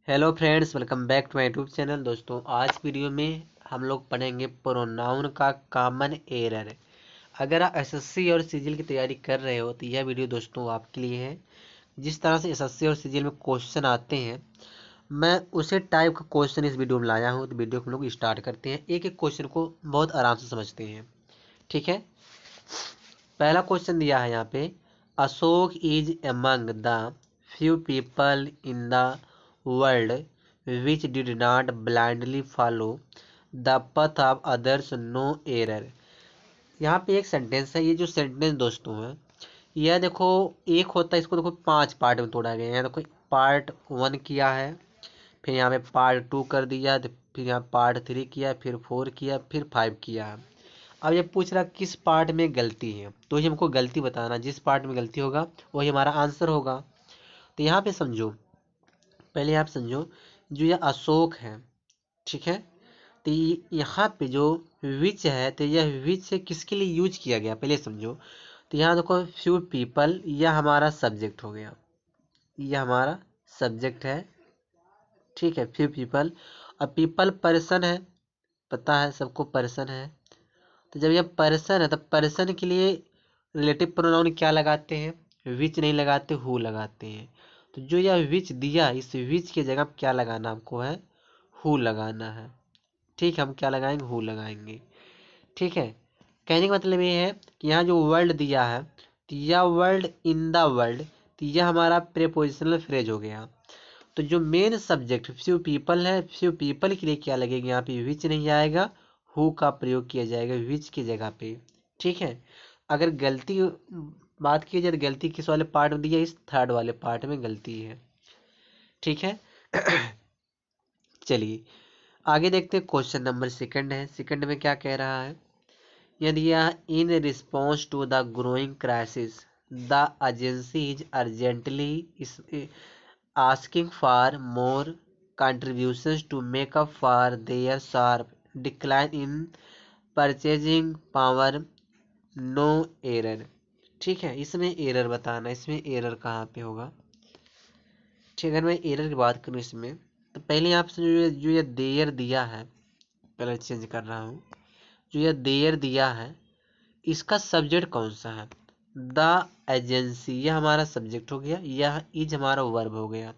Hello friends, welcome back to my YouTube channel. दोस्तों, आज video में हम लोग पढ़ेंगे प्रोनाउन का कॉमन एरर। अगर आप एसएससी और सीजीएल की तैयारी कर रहे हो तो यह वीडियो दोस्तों आपके लिए है। जिस तरह से एसएससी और सीजीएल में क्वेश्चन आते हैं, मैं उसी टाइप का क्वेश्चन इस वीडियो में लाया हूँ। तो वीडियो को हम लोग स्टार्ट करते हैं, एक एक क्वेश्चन को बहुत आराम से समझते हैं। ठीक है। पहला क्वेश्चन दिया है यहाँ पे, Ashoka is among the few people in the world which did not blindly follow the path of others, no error. यहाँ पे एक सेंटेंस है। ये जो सेंटेंस दोस्तों है, यह देखो एक होता है, इसको देखो 5 पार्ट में तोड़ा गया है। यहाँ देखो पार्ट 1 किया है, फिर यहाँ पे पार्ट 2 कर दिया, फिर यहाँ पार्ट 3 किया, फिर 4 किया, फिर 5 किया। अब ये पूछ रहा किस पार्ट में गलती है, तो ही हमको गलती बताना। जिस पार्ट में गलती होगा वही हमारा आंसर होगा। तो यहाँ पे समझो, पहले आप समझो, जो ये अशोक है, ठीक है, तो यहाँ पे जो विच है, तो यह विच से किसके लिए यूज किया गया पहले समझो। तो यहाँ देखो फ्यू पीपल, यह हमारा सब्जेक्ट हो गया, यह हमारा सब्जेक्ट है। ठीक है, फ्यू पीपल। अब पीपल पर्सन है, पता है सबको पर्सन है। तो जब यह पर्सन है तो पर्सन के लिए रिलेटिव प्रोनाउन क्या लगाते हैं? विच नहीं लगाते, हु लगाते हैं। तो जो यह विच दिया, इस विच की जगह क्या लगाना हमको है? हु लगाना है। ठीक है, हम क्या लगाएंगे? हु लगाएंगे। ठीक है। कहने का मतलब ये है कि यहाँ जो वर्ल्ड दिया है, तो यह वर्ल्ड इन द वर्ल्ड, तो यह हमारा प्रेपोजिशनल फ्रेज हो गया। तो जो मेन सब्जेक्ट फ्यू पीपल है, फ्यू पीपल के लिए क्या लगेगा? यहाँ पे विच नहीं आएगा, हु का प्रयोग किया जाएगा विच की जगह पे। ठीक है। अगर गलती बात की जाए तो गलती किस वाले पार्ट में दी है? इस थर्ड वाले पार्ट में गलती है। ठीक है। चलिए आगे देखते हैं। क्वेश्चन नंबर सेकंड है। सेकंड में क्या कह रहा है? यदि यह in response to the growing crisis the agency is urgently asking for more contributions to make up for their sharp decline in purchasing power, no error। ठीक है, इसमें एरर बताना। इसमें एरर कहाँ पे होगा? ठीक है, अगर मैं एरर की बात करूँ इसमें, तो पहले यहाँ पे जो ये देयर दिया है, कलर चेंज कर रहा हूँ। जो ये देयर दिया है, इसका सब्जेक्ट कौन सा है? द एजेंसी, यह हमारा सब्जेक्ट हो गया, यह इज हमारा वर्ब हो गया।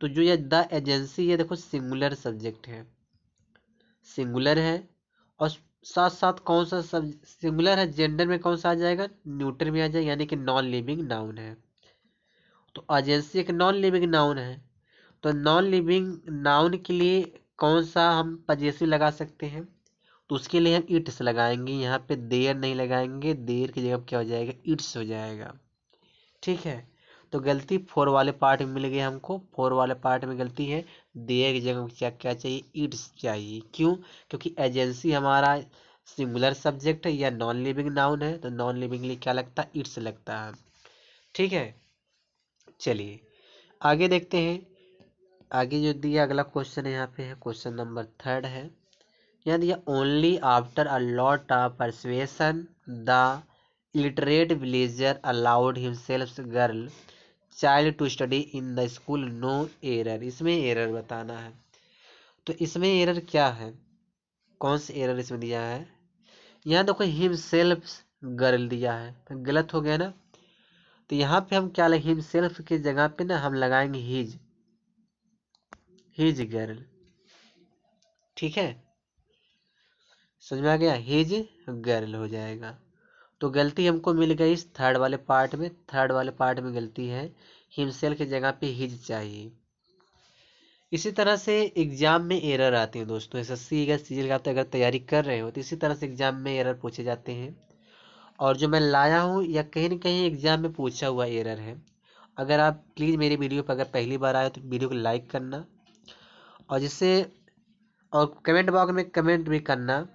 तो जो ये द एजेंसी है, देखो सिंगुलर सब्जेक्ट है, सिंगुलर है। और साथ साथ कौन सा सब सिंगुलर है, जेंडर में कौन सा आ जाएगा? न्यूटर में आ जाएगा, यानी कि नॉन लिविंग नाउन है। तो एजेंसी एक नॉन लिविंग नाउन है। तो नॉन लिविंग नाउन के लिए कौन सा हम पजेसिव लगा सकते हैं? तो उसके लिए हम इट्स लगाएंगे। यहाँ पे देयर नहीं लगाएंगे, देयर की जगह क्या हो जाएगा? इट्स हो जाएगा। ठीक है। तो गलती 4 वाले पार्ट में मिल गई हमको। 4 वाले पार्ट में गलती है, देयर की जगह क्या क्या चाहिए? इट्स चाहिए। क्यों? क्योंकि एजेंसी हमारा सिंगुलर सब्जेक्ट है या नॉन लिविंग नाउन है, तो नॉन लिविंग के लिए क्या लगता है? इट्स लगता है। ठीक है। चलिए आगे देखते हैं। आगे जो दिया अगला क्वेश्चन है, यहाँ पे है क्वेश्चन नंबर थर्ड है। यहाँ दिया only after a lot of persuasion the illiterate villager allowed himself girl child to study in the school, no error. इसमें एरर बताना है। तो इसमें एरर क्या है? कौन सा एरर इसमें दिया है? यहाँ देखो हिमसेल्फ गर्ल दिया है, तो गलत हो गया ना। तो यहाँ पे हम क्या लगे? हिमसेल्फ की जगह पे ना हम लगाएंगे हिज, हिज गर्ल। ठीक है, समझ में आ गया? हिज गर्ल हो जाएगा। तो गलती हमको मिल गई इस थर्ड वाले पार्ट में। थर्ड वाले पार्ट में गलती है, हिमसेल्फ की जगह पे हिज चाहिए। इसी तरह से एग्जाम में एरर आते हैं दोस्तों। एसएससी का सीजीएल का अगर तैयारी कर रहे हो तो इसी तरह से एग्जाम में एरर पूछे जाते हैं। और जो मैं लाया हूँ या कहीं न कहीं एग्जाम में पूछा हुआ एरर है। अगर आप प्लीज़ मेरी वीडियो पर अगर पहली बार आए तो वीडियो को लाइक करना, और जिससे और कमेंट बॉक्स में कमेंट भी करना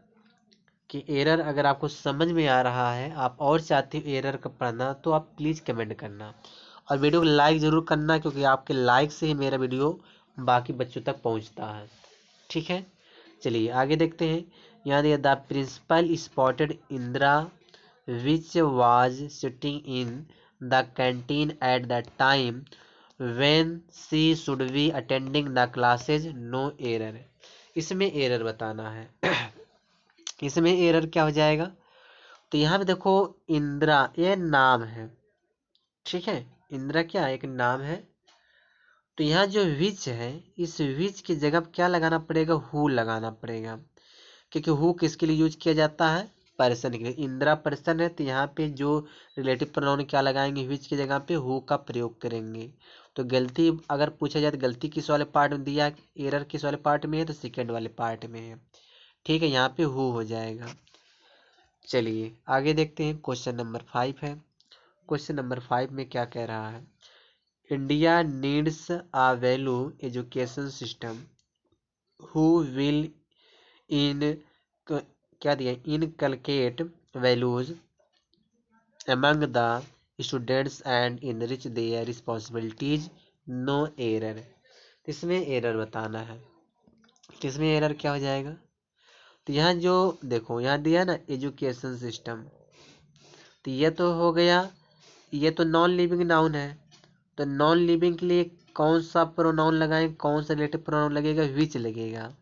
कि एरर अगर आपको समझ में आ रहा है, आप और चाहते हो एरर का पढ़ना, तो आप प्लीज़ कमेंट करना। और वीडियो को लाइक ज़रूर करना, क्योंकि आपके लाइक से ही मेरा वीडियो बाकी बच्चों तक पहुंचता है। ठीक है। चलिए आगे देखते हैं। यहाँ दिया the principal spotted Indira which was sitting in the canteen at the time when she should be attending the classes, no error. इसमें एरर बताना है। इसमें एरर क्या हो जाएगा, तो यहाँ पे देखो इंदिरा ये नाम है, ठीक है, इंदिरा क्या एक नाम है। तो यहाँ जो विच है, इस विच की जगह पे क्या लगाना पड़ेगा, हु लगाना पड़ेगा, क्योंकि हु किसके लिए यूज किया जाता है, पर्सन के लिए। इंदिरा पर्सन है तो यहाँ पे जो रिलेटिव प्रोनाउन क्या लगाएंगे, विच की जगह पे हु का प्रयोग करेंगे। तो गलती अगर पूछा जाए तो गलती किस वाले पार्ट में दिया, एरर किस वाले पार्ट में है, तो सेकेंड वाले पार्ट में है, ठीक है, यहाँ पे हु हो जाएगा। चलिए आगे देखते हैं, क्वेश्चन नंबर 5 है। क्वेश्चन नंबर 5 में क्या कह रहा है, India needs a value education system who will in क्या दिया, inculcate values among the students and enrich their responsibilities, no error। इसमें एरर बताना है, तो इसमें एरर क्या हो जाएगा, तो यहाँ जो देखो यहाँ दिया ना एजुकेशन सिस्टम, तो ये तो हो गया, ये तो नॉन लिविंग नाउन है, तो नॉन लिविंग के लिए कौन सा प्रोनाउन लगाएं, कौन सा रिलेटिव प्रोनाउन लगेगा, विच लगेगा।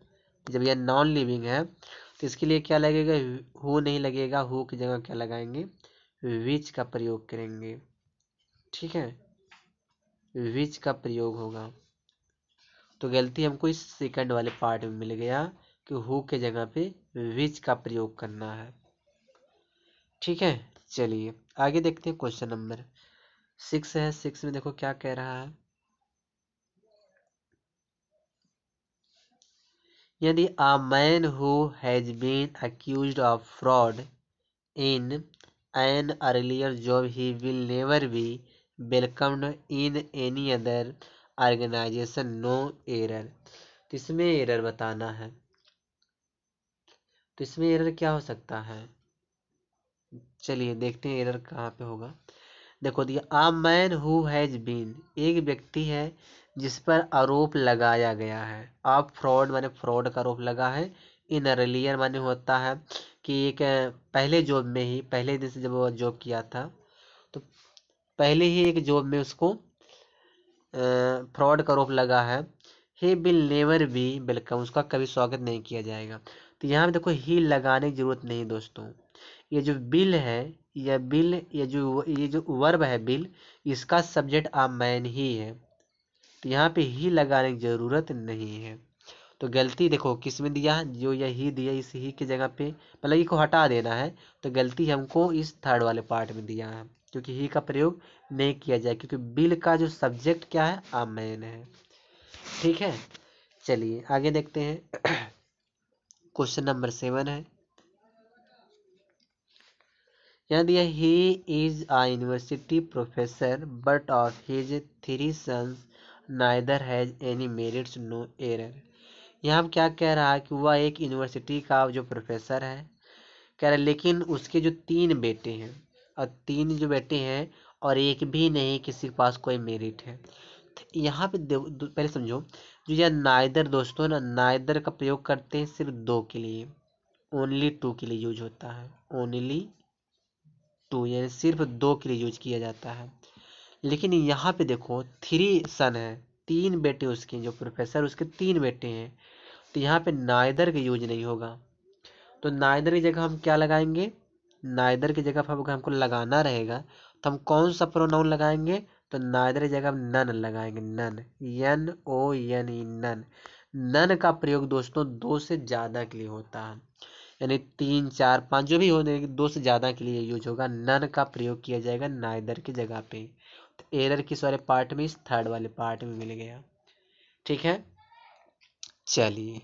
जब यह नॉन लिविंग है तो इसके लिए क्या लगेगा, हु नहीं लगेगा, हु की जगह क्या लगाएंगे, विच का प्रयोग करेंगे, ठीक है, विच का प्रयोग होगा। तो गलती हमको इस सेकंड वाले पार्ट में मिल गया कि हु के जगह पे विच का प्रयोग करना है, ठीक है। चलिए आगे देखते हैं, क्वेश्चन नंबर 6 है। 6 में देखो क्या कह रहा है, यदि a man who has been accused of fraud in an earlier job he will never be welcomed in any other organisation, no error. तो इसमें एरर बताना है, तो इसमें एरर क्या हो सकता है, चलिए देखते हैं एरर कहाँ पे होगा। देखो दिया a man who has been, एक व्यक्ति है जिस पर आरोप लगाया गया है, आप फ्रॉड माने फ्रॉड का आरोप लगा है, इन अर्लियर माने होता है कि एक पहले जॉब में ही, पहले दिन से जब वो जॉब किया था तो पहले ही एक जॉब में उसको फ्रॉड का आरोप लगा है, ही विल नेवर बी वेलकम, उसका कभी स्वागत नहीं किया जाएगा। तो यहाँ पे देखो ही लगाने की जरूरत नहीं दोस्तों, ये जो बिल है, यह बिल ये जो वर्ब है बिल, इसका सब्जेक्ट आ मैन ही है, तो यहाँ पे ही लगाने की जरूरत नहीं है। तो गलती देखो किस में दिया, जो यह ही दिया इस ही की जगह पे मतलब ही को हटा देना है, तो गलती हमको इस थर्ड वाले पार्ट में दिया है, क्योंकि ही का प्रयोग नहीं किया जाए, क्योंकि बिल का जो सब्जेक्ट क्या है, आ मैन है, ठीक है। चलिए आगे देखते हैं, क्वेश्चन नंबर 7 है। यहाँ दिया he is a university professor but of his 3 sons neither has any merits, no error. यहाँ क्या कह रहा है कि वह एक यूनिवर्सिटी का जो प्रोफेसर है, कह रहा है लेकिन उसके जो 3 बेटे हैं, और 3 जो बेटे हैं और एक भी नहीं किसी के पास कोई मेरिट है। तो यहाँ पे पहले समझो, जो यह नाइदर दोस्तों ना, नाइदर का प्रयोग करते हैं सिर्फ 2 के लिए, ओनली 2 के लिए यूज होता है, ओनली 2 यानी सिर्फ 2 के लिए यूज किया जाता है। लेकिन यहाँ पे देखो 3 सन है, 3 बेटे उसके, जो प्रोफेसर उसके 3 बेटे हैं, तो यहाँ पे नाइदर का यूज नहीं होगा। तो नाइदर की जगह हम क्या लगाएंगे, नाइदर की जगह पर हमको लगाना रहेगा तो हम कौन सा प्रोनाउन लगाएंगे, तो नाइदर की जगह हम नन लगाएंगे, none, N O N E, none. None का प्रयोग दोस्तों 2 से ज़्यादा के लिए होता है, यानी 3 4 5 जो भी हो, 2 से ज़्यादा के लिए यूज होगा, नन का प्रयोग किया जाएगा नाइदर की जगह पे। तो एरर किस वाले पार्ट में, इस थर्ड वाले पार्ट में मिल गया, ठीक है। चलिए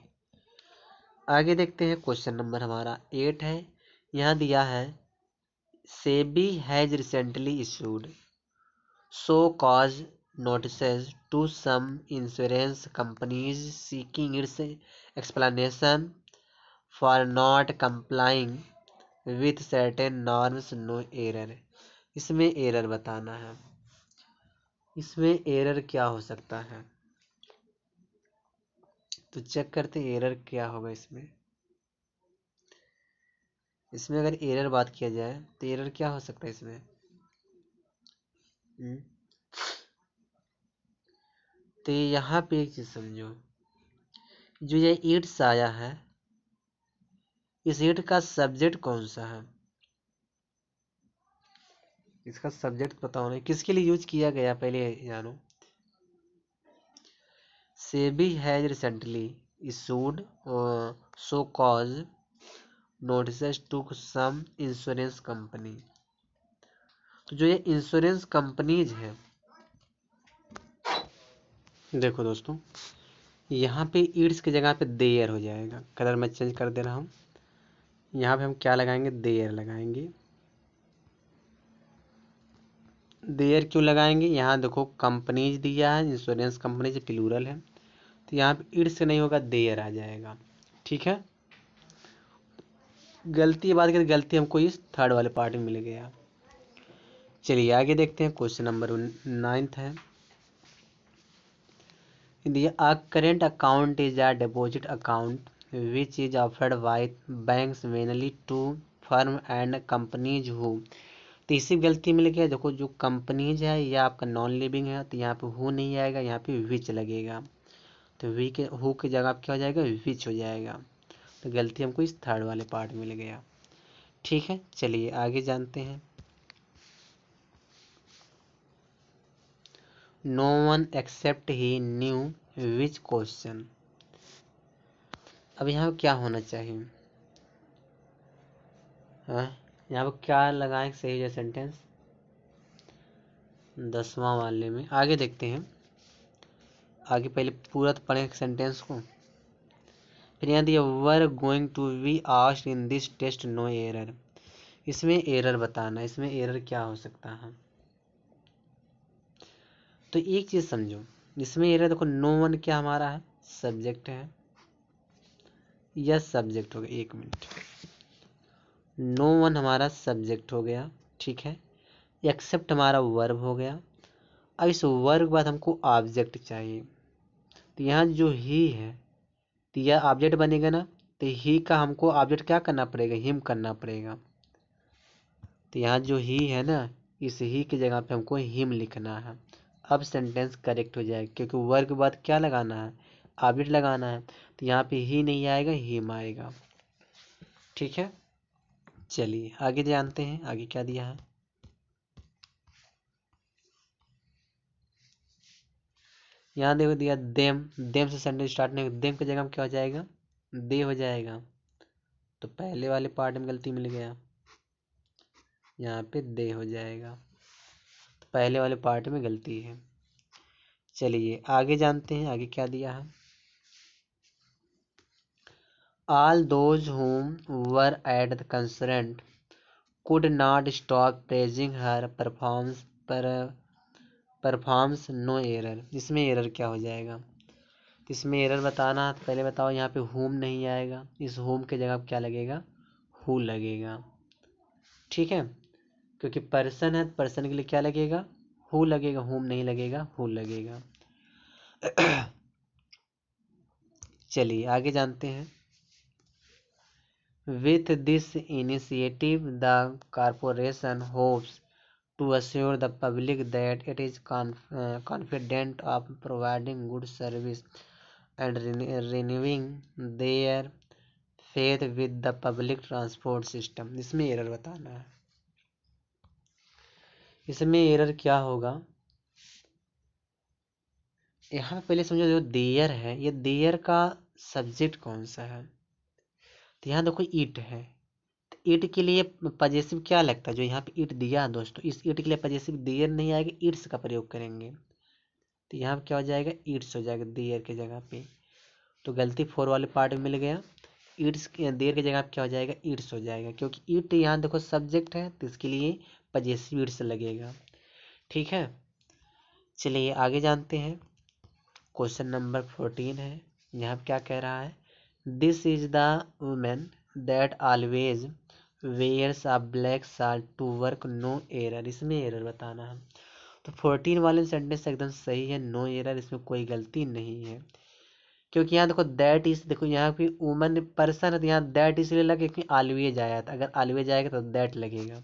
आगे देखते हैं, क्वेश्चन नंबर हमारा 8 है। यहाँ दिया है SEBI has recently issued show cause notices to some insurance companies seeking its explanation for not complying with certain norms, no error। इसमें एरर बताना है, इसमें एरर क्या हो सकता है, तो चेक करते हैं एरर क्या होगा इसमें। इसमें अगर एरर बात किया जाए तो एरर क्या हो सकता है इसमें, तो यहाँ पे एक चीज समझो, जो ये ईट्स आया है, इस ईट का सब्जेक्ट कौन सा है? इसका सब्जेक्ट पता होना, किसके लिए यूज किया गया पहले जानो। SEBI has recently issued show cause notice to some insurance company. तो जो ये इंश्योरेंस कंपनीज है, देखो दोस्तों, यहाँ पे ईड्स की जगह पे देयर हो जाएगा। कलर मैं चेंज कर दे रहा हूँ। यहाँ पे हम क्या लगाएंगे? देयर लगाएंगे। देयर क्यों लगाएंगे? यहाँ देखो कंपनीज दिया है, इंश्योरेंस कंपनीज प्लूरल है, तो यहाँ पे ईड्स नहीं होगा, देयर आ जाएगा। ठीक है, गलती बात करें, गलती हमको इस थर्ड वाले पार्ट में मिल गया। चलिए आगे देखते हैं। क्वेश्चन नंबर 9 है। A current account is a deposit account which is offered by banks mainly to firm and companies who। तो इसी गलती मिल गया। देखो जो कंपनीज है या आपका नॉन लिविंग है, तो यहाँ पे हु नहीं आएगा, यहाँ पे विच लगेगा। तो वी के हु की जगह क्या हो जाएगा? विच हो जाएगा। तो गलती हमको इस थर्ड वाले पार्ट में मिल गया। ठीक है, चलिए आगे जानते हैं। No one accept he new which question. अब यहाँ क्या होना चाहिए? हाँ, यहाँ पर क्या लगाएं सही है सेंटेंस? 10वां वाले में। आगे देखते हैं। आगे पहले पूरा तो पढ़ें सेंटेंस को, फिर यहाँ दिया were going to be asked in this test no error. इसमें एरर बताना, इसमें एरर क्या हो सकता है? तो एक चीज समझो, इसमें एरर देखो, नो वन क्या हमारा है? सब्जेक्ट है, यस सब्जेक्ट हो गया। एक मिनट, नो वन हमारा सब्जेक्ट हो गया। ठीक है, एक्सेप्ट हमारा वर्ब हो गया। अब इस वर्ब के बाद हमको ऑब्जेक्ट चाहिए। तो यहाँ जो ही है, तो यह ऑब्जेक्ट बनेगा ना, तो ही का हमको ऑब्जेक्ट क्या करना पड़ेगा? हिम करना पड़ेगा। तो यहाँ जो ही है ना, इस ही की जगह पे हमको हिम लिखना है। अब सेंटेंस करेक्ट हो जाएगा, क्योंकि वर्ब के बाद क्या लगाना है? ऑब्जेक्ट लगाना है। तो यहाँ पे ही नहीं आएगा, हिम आएगा। ठीक है, चलिए आगे जानते हैं। आगे क्या दिया है? यहाँ देखो दिया देम। देम से सेंटेंस स्टार्ट नहीं, देम की जगह में क्या हो जाएगा? दे हो जाएगा। तो पहले वाले पार्ट में गलती मिल गया, यहाँ पे दे हो जाएगा। तो पहले वाले पार्ट में गलती है। चलिए आगे जानते हैं। आगे क्या दिया है? All those whom were at the concert could not stop praising her performance no error। इसमें एरर क्या हो जाएगा? इसमें एरर बताना, तो पहले बताओ। यहाँ पे whom नहीं आएगा, इस whom के जगह क्या लगेगा? who लगेगा। ठीक है, क्योंकि पर्सन है, पर्सन के लिए क्या लगेगा? who लगेगा, whom नहीं लगेगा, who लगेगा। चलिए आगे जानते हैं। With this initiative, the corporation hopes to assure the public that it is confident of providing good service and renewing their faith with the public transport system। इसमें एरर बताना है। इसमें एरर क्या होगा? यहाँ पहले समझो, जो देयर है, ये देयर का सब्जेक्ट कौन सा है? तो यहाँ देखो ईट है, तो ईट के लिए पजेसिव क्या लगता है? जो यहाँ पे ईट दिया है दोस्तों, इस ईट के लिए पजेसिव देयर नहीं आएगा, ईट्स का प्रयोग करेंगे। तो यहाँ पे क्या हो जाएगा? ईट्स हो जाएगा देयर के जगह पे। तो गलती 4 वाले पार्ट में मिल गया। ईट्स देयर की जगह पे क्या हो जाएगा? ईट्स हो जाएगा, क्योंकि ईट यहाँ देखो सब्जेक्ट है, तो इसके लिए पजेसिव ईट्स लगेगा। ठीक है, चलिए आगे जानते हैं। क्वेश्चन नंबर 14 है। यहाँ पे क्या कह रहा है? This is the women that always wears a black shirt to work no error. इसमें एरर बताना है। तो 14 वाले सेंटेंस एकदम सही है, नो एरर, इसमें कोई गलती नहीं है। क्योंकि यहाँ देखो दैट इज, देखो यहाँ पे वुमन पर्सन है, तो यहाँ दैट इसलिए लगे कि ऑलवेज आया था। अगर ऑलवेज आएगा तो दैट लगेगा।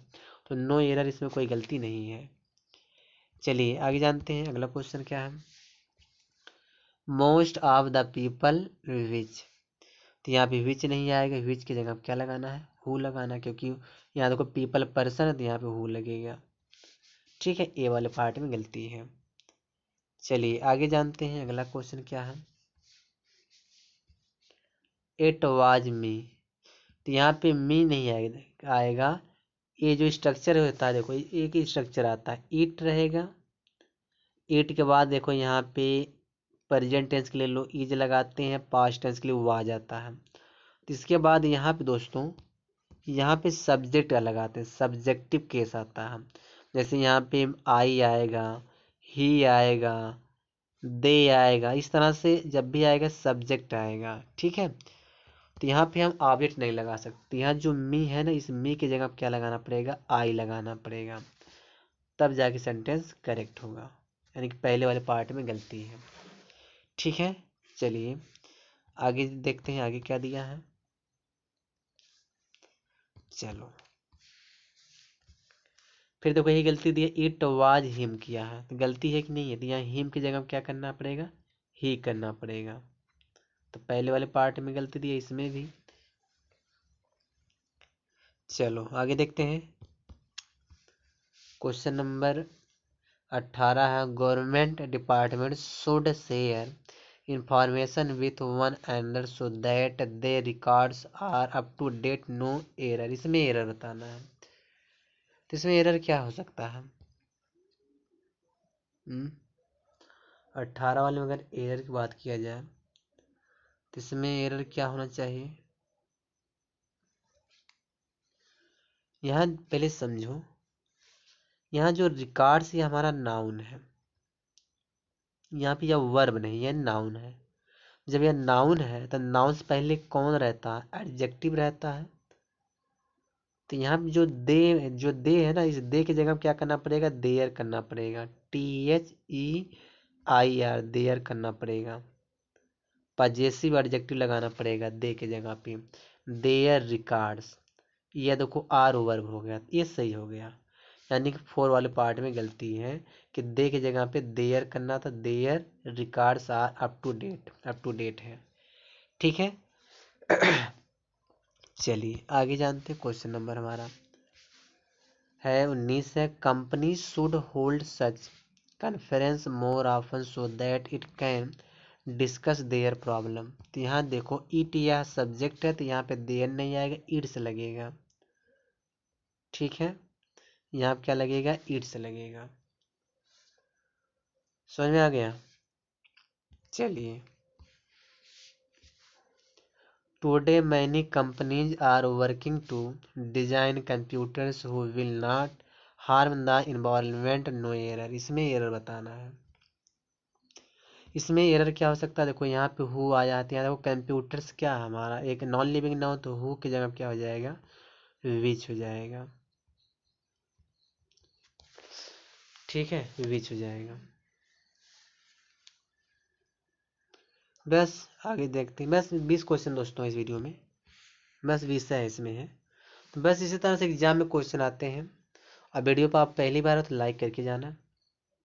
तो नो एरर, इसमें कोई गलती नहीं है। चलिए आगे जानते हैं। अगला क्वेश्चन क्या है? Most of the people which, तो यहाँ पे विच नहीं आएगा, विच की जगह क्या लगाना है, हु लगाना, क्योंकि यहाँ देखो पीपल पर्सन है तो यहाँ पे हु लगेगा। ठीक है, ए वाले पार्ट में गलती है। चलिए आगे जानते हैं अगला क्वेश्चन क्या है। इट वाज मी, तो यहाँ पे मी नहीं आएगा। ये जो स्ट्रक्चर होता है देखो, एक ही स्ट्रक्चर आता है, इट रहेगा। इट के बाद देखो यहाँ पे प्रेजेंट टेंस के लिए लो इज लगाते हैं, पास्ट टेंस के लिए वाज आता है। तो इसके बाद यहाँ पे दोस्तों, यहाँ पे सब्जेक्ट लगाते हैं, सब्जेक्टिव केस आता है। जैसे यहाँ पे आई आएगा, ही आएगा, दे आएगा, इस तरह से जब भी आएगा सब्जेक्ट आएगा। ठीक है, तो यहाँ पे हम ऑब्जेक्ट नहीं लगा सकते। यहाँ जो मी है ना, इस मी की जगह क्या लगाना पड़ेगा, आई लगाना पड़ेगा, तब जाके सेंटेंस करेक्ट होगा। यानी कि पहले वाले पार्ट में गलती है। ठीक है, चलिए आगे देखते हैं आगे क्या दिया है। चलो फिर देखो यही गलती दी है, इट वाज हिम किया है, तो गलती है कि नहीं है, तो यहाँ हिम की जगह क्या करना पड़ेगा, ही करना पड़ेगा। तो पहले वाले पार्ट में गलती दी है, इसमें भी। चलो आगे देखते हैं। क्वेश्चन नंबर 18 है, government department should share information with one another so that they records are up to date, no error. इसमें एरर बताना है, तो इसमें एरर क्या हो सकता है। 18 वाले में अगर एरर की बात किया जाए तो इसमें एरर क्या होना चाहिए। यहाँ पहले समझो, यहाँ जो रिकॉर्ड्स ये हमारा नाउन है, यहाँ पे यह वर्ब नहीं है, नाउन है। जब यह नाउन है तो नाउन से पहले कौन रहता है, एडजेक्टिव रहता है। तो यहाँ पे जो दे है ना, इस दे की जगह क्या करना पड़ेगा, देयर करना पड़ेगा, THEIR, देयर करना पड़ेगा। पजेसिव एडजेक्टिव लगाना पड़ेगा दे के जगह पे, देयर रिकॉर्ड्स। ये देखो आर वर्ब हो गया, ये सही हो गया। यानी कि 4 वाले पार्ट में गलती है कि दे के जगह पे देयर करना था, their records are up to date, up to date है। ठीक है, चलिए आगे जानते हैं। क्वेश्चन नंबर हमारा है 19 है, company should hold such conference more often so that it can discuss their problem. तो यहाँ देखो इट यह सब्जेक्ट है, तो यहाँ पे देयर नहीं आएगा, इट से लगेगा। ठीक है, यहाँ पे क्या लगेगा, इट से लगेगा। समझ में आ गया। चलिए, today many companies are working to design computers who will not harm the environment, no error. इसमें एरर बताना है। इसमें एरर क्या हो सकता है, देखो यहाँ पे हु आ जाती है, देखो कंप्यूटर्स क्या है हमारा, एक नॉन लिविंग नाउन, तो हु की जगह क्या हो जाएगा, विच हो जाएगा। ठीक है, विच हो जाएगा। बस आगे देखते हैं। बस 20 क्वेश्चन दोस्तों इस वीडियो में, बस 20 है इसमें है। तो बस इसी तरह से एग्जाम में क्वेश्चन आते हैं। और वीडियो पर आप पहली बार हो तो लाइक करके जाना।